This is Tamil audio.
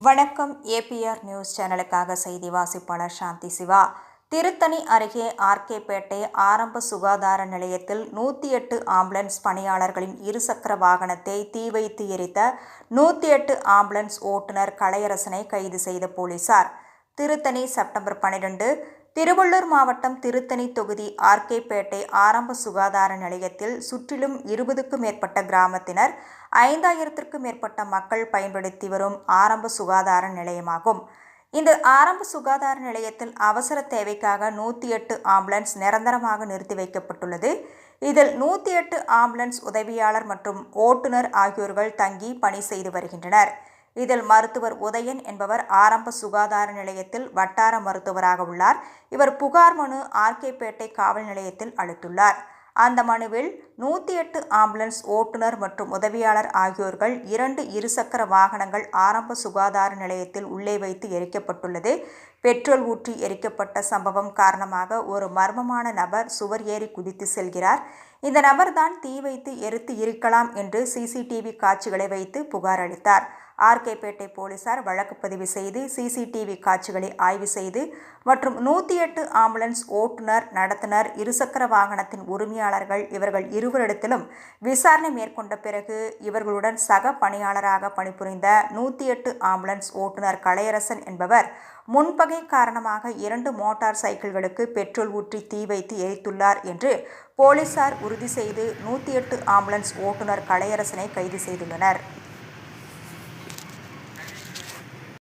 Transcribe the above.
வணக்கம். ஏபிஆர் நியூஸ் சேனலுக்காக செய்தி வாசிப்பாளர் சாந்தி சிவா. திருத்தணி அருகே ஆர்கேபேட்டை ஆரம்ப சுகாதார நிலையத்தில் 108 ஆம்புலன்ஸ் பணியாளர்களின் இருசக்கர வாகனத்தை தீ வைத்து எரித்த 108 ஆம்புலன்ஸ் ஓட்டுநர் கலையரசனை கைது செய்த போலீசார். திருத்தணி செப்டம்பர் 12. திருவள்ளூர் மாவட்டம் திருத்தணி தொகுதி ஆர்கேபேட்டை ஆரம்ப சுகாதார நிலையத்தில் சுற்றிலும் 20க்கும் மேற்பட்ட கிராமத்தினர் 5000த்திற்கும் மேற்பட்ட மக்கள் பயன்படுத்தி வரும் ஆரம்ப சுகாதார நிலையமாகும். இந்த ஆரம்ப சுகாதார நிலையத்தில் அவசர தேவைக்காக 108 ஆம்புலன்ஸ் நிரந்தரமாக நிறுத்தி வைக்கப்பட்டுள்ளது. இதில் 108 ஆம்புலன்ஸ் உதவியாளர் மற்றும் ஓட்டுநர் ஆகியோர்கள் தங்கி பணி செய்து வருகின்றனர். இதில் மருத்துவர் உதயன் என்பவர் ஆரம்ப சுகாதார நிலையத்தில் வட்டார மருத்துவராக உள்ளார். இவர் புகார் மனு ஆர்கேபேட்டை காவல் நிலையத்தில் அளித்துள்ளார். அந்த மனுவில் 108 ஆம்புலன்ஸ் ஓட்டுநர் மற்றும் உதவியாளர் ஆகியோர்கள் 2 இருசக்கர வாகனங்கள் ஆரம்ப சுகாதார நிலையத்தில் உள்ளே வைத்து எரிக்கப்பட்டுள்ளது. பெட்ரோல் ஊற்றி எரிக்கப்பட்ட சம்பவம் காரணமாக ஒரு மர்மமான நபர் சுவர் ஏறி குதித்து செல்கிறார். இந்த நபர்தான் தீ வைத்து எரித்து இருக்கலாம் என்று சிசிடிவி காட்சிகளை வைத்து புகார் அளித்தார். ஆர்கேபேட்டை போலீசார் வழக்கு பதிவு செய்து சிசிடிவி காட்சிகளை ஆய்வு செய்து மற்றும் 108 ஆம்புலன்ஸ் ஓட்டுநர், நடத்துனர், இருசக்கர வாகனத்தின் உரிமையாளர்கள் இவர்கள் இருவரிடத்திலும் விசாரணை மேற்கொண்ட பிறகு இவர்களுடன் சக பணியாளராக பணிபுரிந்த 108 ஆம்புலன்ஸ் ஓட்டுநர் கலையரசன் என்பவர் முன்பகை காரணமாக 2 மோட்டார் சைக்கிள்களுக்கு பெட்ரோல் ஊற்றி தீ வைத்து எரித்துள்ளார் என்று போலீசார் உறுதி செய்து 108 ஆம்புலன்ஸ் ஓட்டுநர் கலையரசனை கைது செய்துள்ளனர்.